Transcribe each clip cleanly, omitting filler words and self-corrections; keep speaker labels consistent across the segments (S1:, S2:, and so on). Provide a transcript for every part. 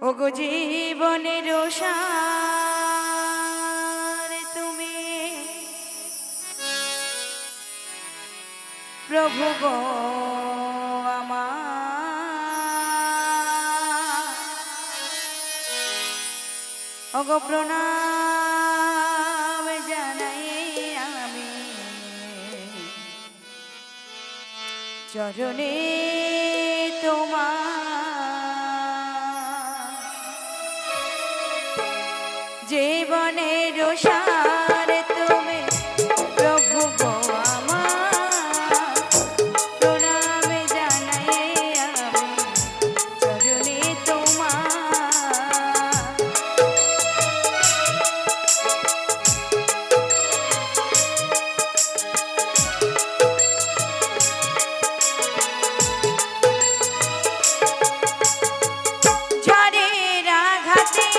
S1: ওগো জীবনের সার তুমি প্রভু গো আমার ওগো প্রণাম জানাই আমি চরণে তোমার জীবনের সার তুমি প্রভু গো আমার প্রণাম জানাই আমি চরণে তোমার ঝড়ের আঘাতে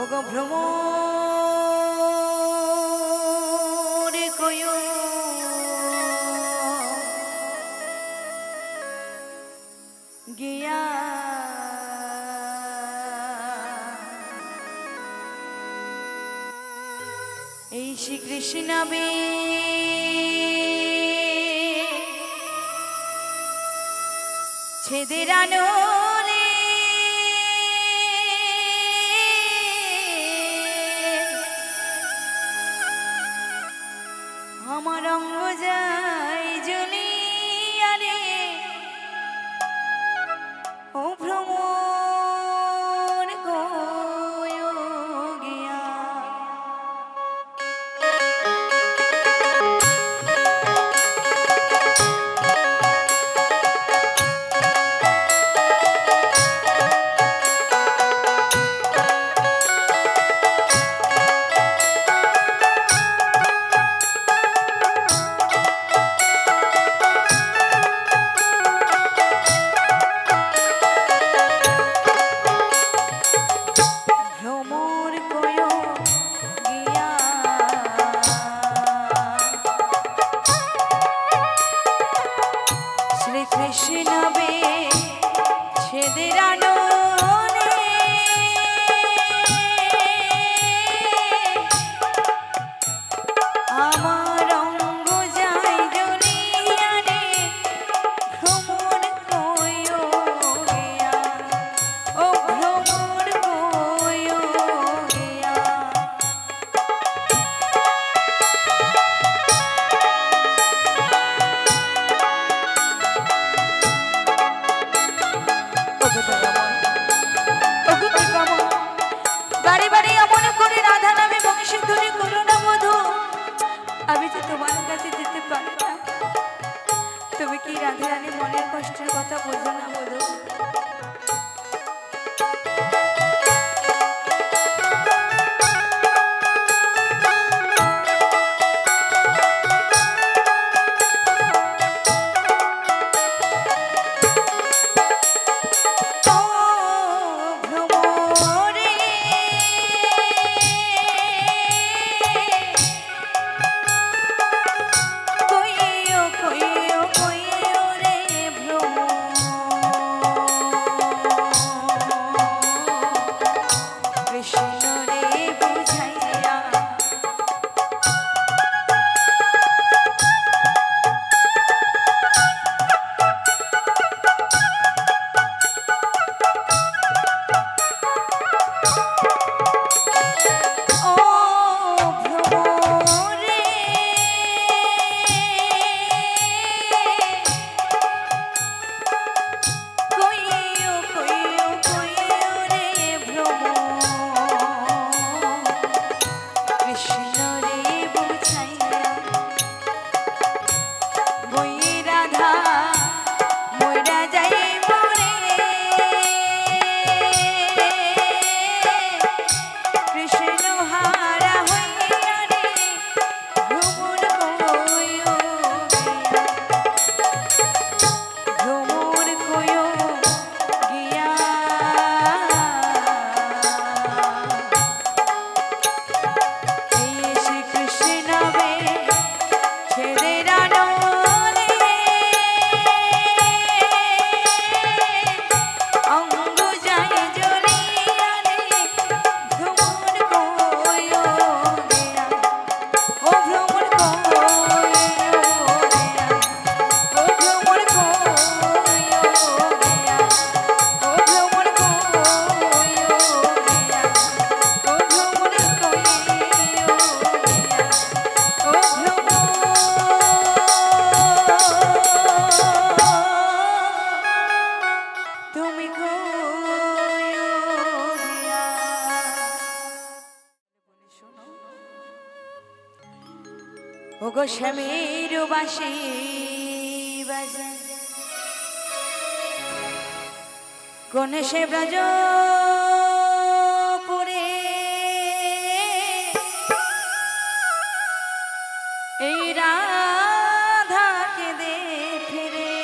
S1: ওগো ভ্রমর কয়ো গিয়া এই শ্রীকৃষ্ণ ছেদের আলোরে আমার অঙ্গ যায় জ্বলিয়া রে কৃষ্ণবে ছেদেরানো আমার অঙ্গ যায় জ্বলিয়া রে ভ্রমণ কইও গিয়া ও ভ্রমণ কইও গিয়া বাড়ি বাড়ি এমন করে রাধা নামে বংশীধ্বনি করো না মধু আমি যে তোমার কাছে যেতে পারি না তুমি কি রাধে রানী মনের কষ্টের কথা বোঝো না মধু ওগো শ্যামের বাঁশি বাজে কোন সে ব্রজ পুরে এই রাধাকে দে ফিরে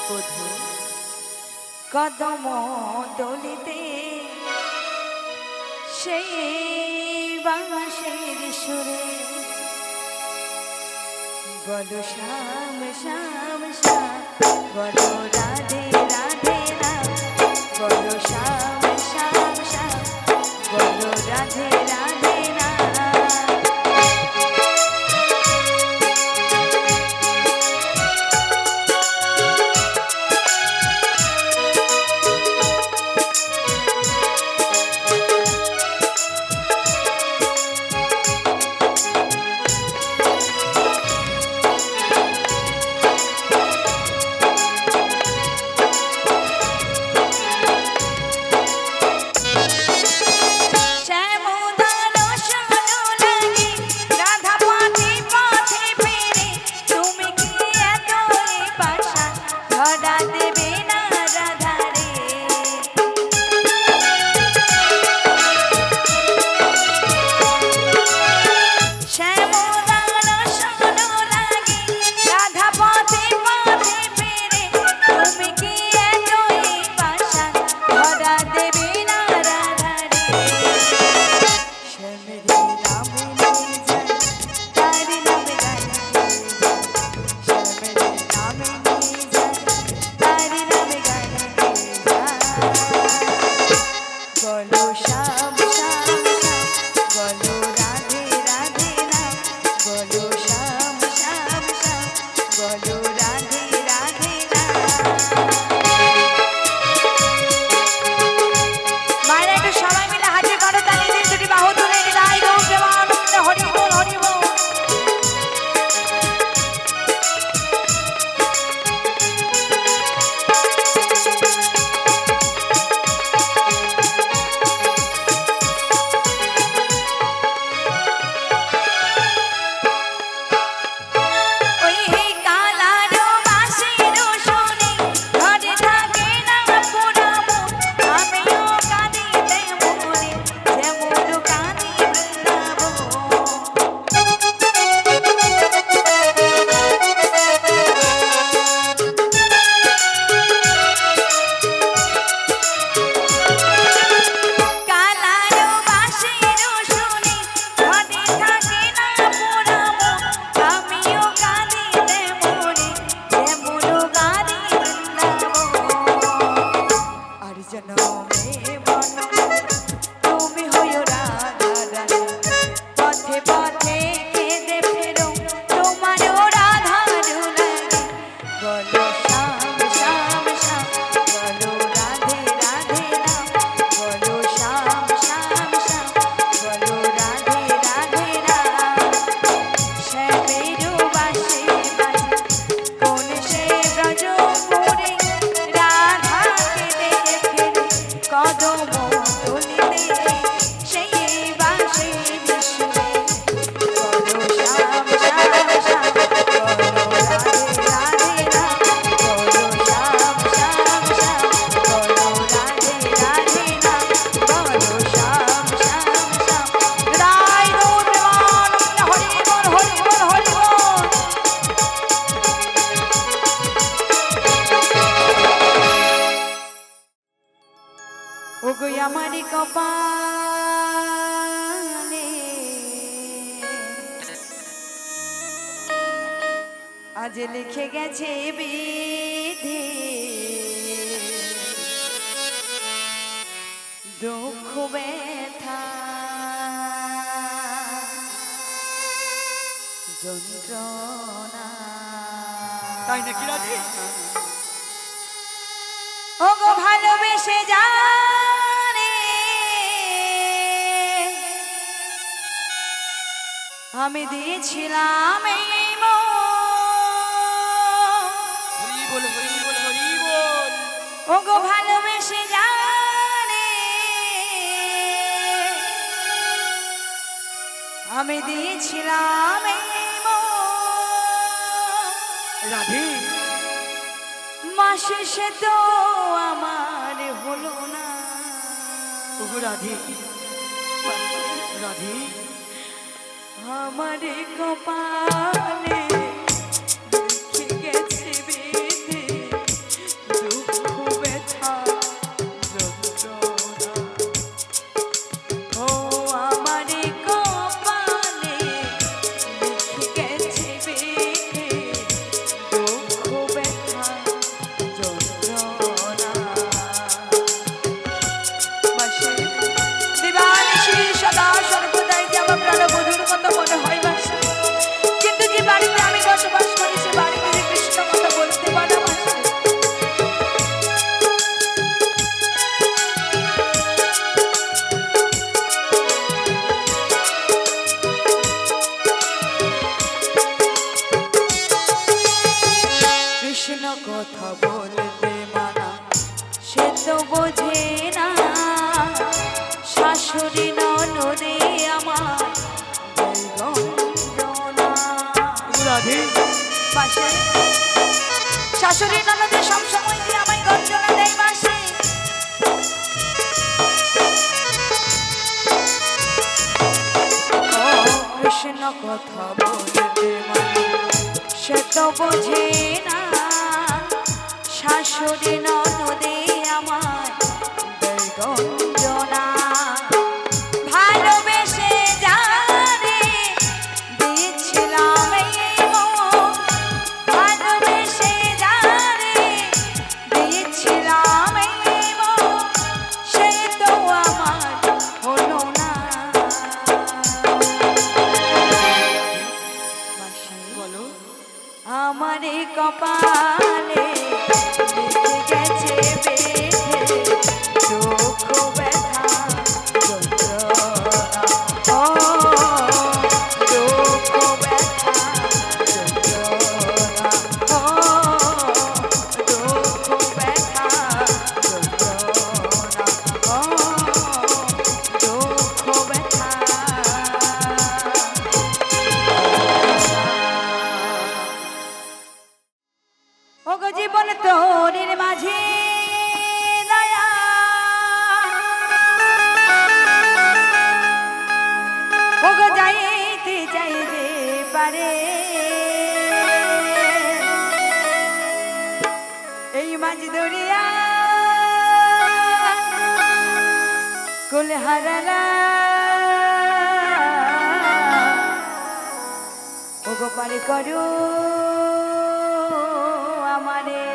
S1: বধূ কদম দলিতে সেই বাঁশির সুরে বলো শ্যাম শ্যাম শ্যাম বলো রাধে রাধে রাম বলো শ্যাম শ্যাম শ্যাম বলো রাধে রাধে রাম শ্যামদা আমারই কপালে আজ লিখে গেছে বিধি দুঃখ ব্যথা যন্ত্রণা।
S2: তাই নাকি রাধে?
S1: ওগো ভালোবেসে জানে আমি দিয়েছিলাম এই মন।
S2: হরি বল হরি বল হরি বল।
S1: ওগো ভালোবেসে জানে আমি দিয়েছিলাম এই মন।
S2: রাধে
S1: মাস শেষে তো আমার হলো না।
S2: ওগো রাধে রাধে
S1: আমার কপালে লিখে গেছে বিধি দুঃখ ব্যথা যন্ত্রণা। ও আমার কপালে লিখে গেছে বিধি দুঃখ ব্যথা যন্ত্রণা। বাসে দিবানিশি সদা সর্বদাই যে আমার প্রাণবধূর কথা মনে হয় বাসে, কিন্তু যে বাড়িতে আমি বসবাস করি সে বাড়িতে যে কৃষ্ণ কথা বলতে পারে বাসে। কৃষ্ণ কথা বলতে মানা সে তো বোঝে না, শাশুড়ি ননদে আমার গঞ্জনা।
S2: রাধে
S1: বাসে শাশুড়ি ননদে সবসময় যে আমায় গঞ্জনা দেয় বাসে। ও কৃষ্ণ কথা বলতে মানা সে তো বোঝে না, শাশুড়ি ননদে আমার গঞ্জনা। ভালোবেসে জানে দিয়েছিলাম এই মন, ভালোবেসে জানে দিয়েছিলাম এই মন, সে তো আমার হলো না।
S2: বলো
S1: আমার কপালে লিখে গেছে বেঁধে দুঃখ ব্যথা যন্ত্রণা। ও দুঃখ ব্যথা যন্ত্রণা। ও দুঃখ ব্যথা যন্ত্রণা। ও দুঃখ ব্যথা। ওগো জীবন তোরের মাঝে দয়া ওগো যাইতে চাই যে পারে এই মাঝ দরিয়া কুল হারালা। ওগো পারে করো আমারে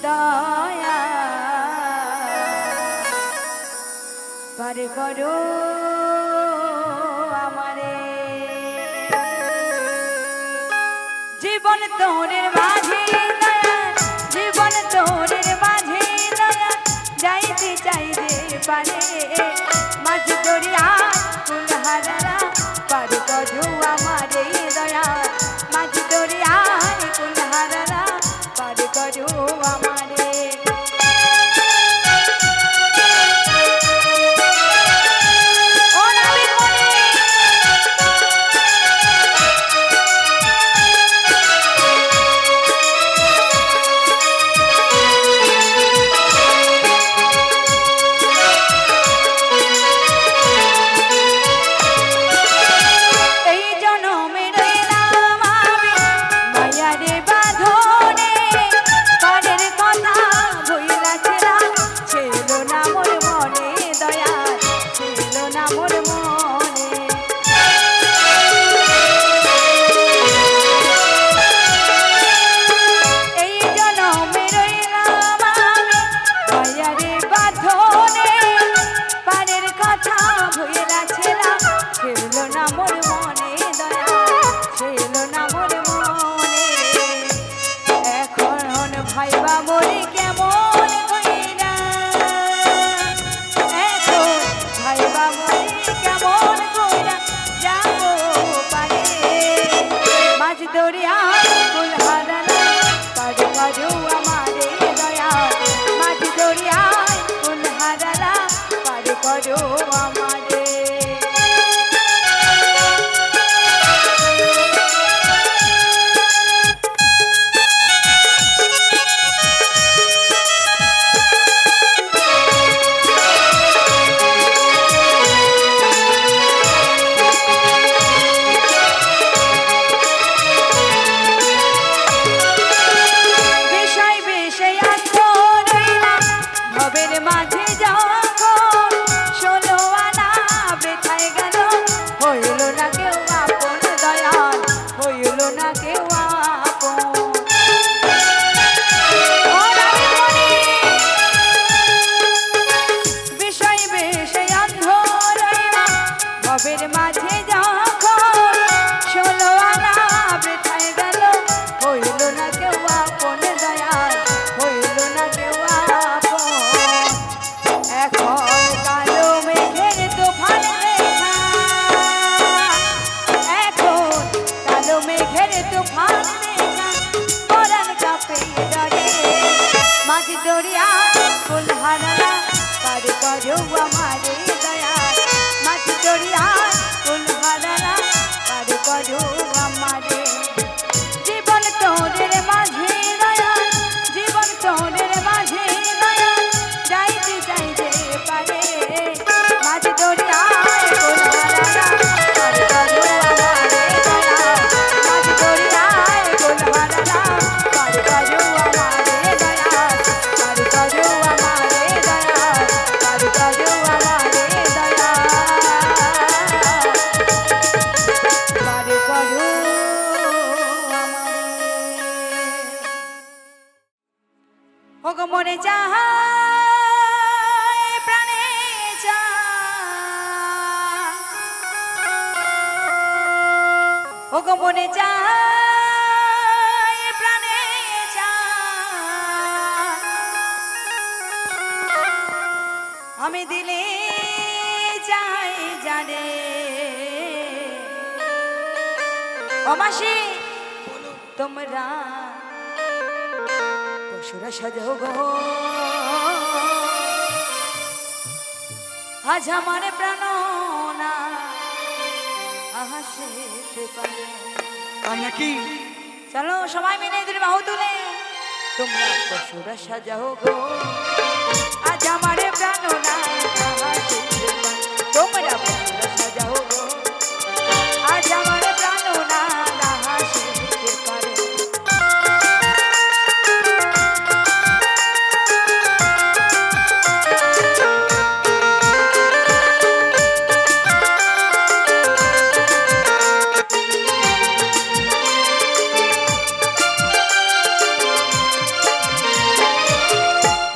S1: দয়া পারে করো আমারে। জীবন তোরের মাঝে দয়া, জীবন তোরের মাঝে দয়া, যাইতে চাই যে পারে মাঝ দরিয়া কুল হারালা। পারে করো আমারে দয়া মাঝ দরিয়া কুল হারালা। পারে করো আমারে। ও নবীর মনি দরিয়া কুল হারালা পার করো আমারে দয়া মাঝি দরিয়া কুল হারালা পার করো আমারে মাঝে যখন ষোলো আনা বেথায় গেল হইল না কেউ আপন দয়াল হইল না কেউ আপন বিষয় বেশে অন্ধ রইলা ভবের মাঝে যখন ষোলো আনা বেথায় গেল হইল না কেউ আপন দয়াল হইল না কেউ আপন এখন কালো মেঘের তুফান রেখা এখন কালো মেঘের তুফান রেখা পরাণ কাঁপে ডরে মাঝ দরিয়া কুল হারালা পার করো আমারে দয়া মাঝ দরিয়া কুল হারালা পার করো আমারে জীবন তোরের মাঝে দয়া জীবন তোরের মাঝে দয়া যাইতে যাইতে পারে মাঝ দরিয়া কুল হারালা পার করো আমারে দয়া মাঝ দরিয়া কুল হারালা পার করো আমারে দয়া পার করো আমারে দয়া পার করো আমারে দয়া পার করো আমারে ওগো মনে চাহায় প্রাণে চায় ওগো মনে চাহায় প্রাণে চায় আমি দিলে চাই জানে ও মাসি তোমরা পশুরা সাজাও গো আজ আমার প্রাণ না হাসিতে পারে
S2: তাই নাকি?
S1: চলো সবাই মিলে দুই বাহু তুলে তোমরা পশুরা সাজাও গো আজ আমার প্রাণ না হাসিতে পারে তোমরা পশুরা সাজাও গো আজ আমার প্রাণ না হাসিতে পারে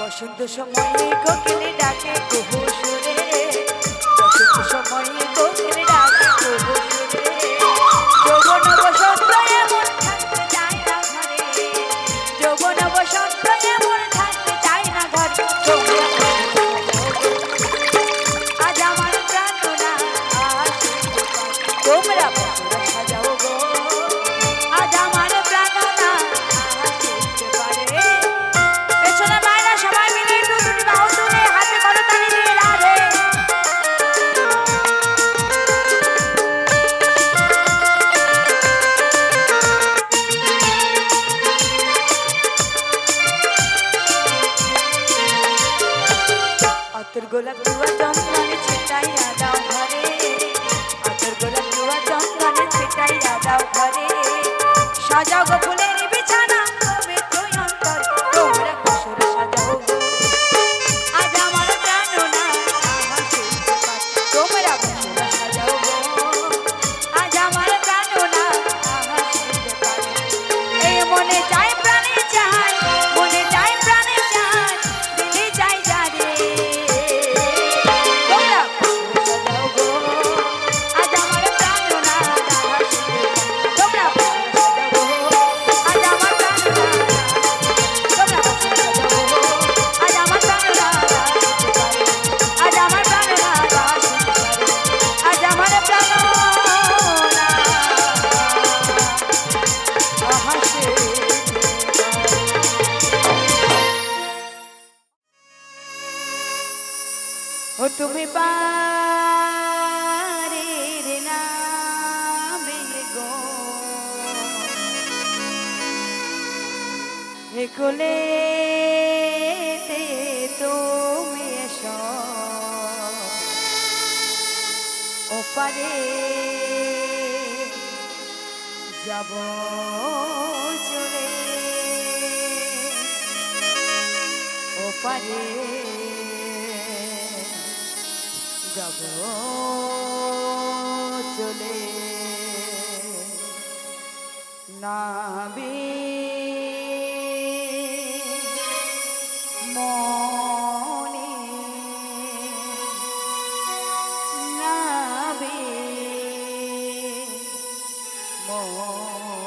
S1: বসন্ত সময়ে কোকিল ডাকে কুহু সুরে বসন্ত সময়ে কোকিল ডাকে কুহু সুরে যৌবন বসন্ত এমন থাকতে চায় না ঘরে যৌবন বসন্ত এমন থাকতে চায় না ঘরে আজ আমার প্রাণ না আসিতে পারে তোমরা পশুরা সাজাও গো আজ আমার প্রাণ না আসিতে পারে পেছনে বাইরে সবাই মিলে একটু দুটি বাহু তুলে হাতে করতালি দিয়ে রাধে আতর গোলাপ দুয়া চন্দনে ছিটাইয়া দাও ঘরে আতর গোলাপ দুয়া চন্দনে ছিটাইয়া দাও ঘরে সাজাও গো ফুলের বিছানা তবে তুই অন্তর তোমরা পশুরা সাজাও গো আজ আমার প্রাণ না হাসিতে পারে তোমরা পশুরা সাজাও গো আজ আমার প্রাণ না হাসিতে পারে এই মনে চাই প্রাণে চাই মনে চাই প্রাণে চাই দিলে চাই যারে তোমরা পশুরা সাজাও গো আজ আমার প্রাণ না হাসিতে পারে তোমরা পশুরা সাজাও গো তুমি পারের নামে গো হে কোলে তুমি এসো ওপারে যাব চলে ওপারে যাব চলে নাবি মনে নাবি মনে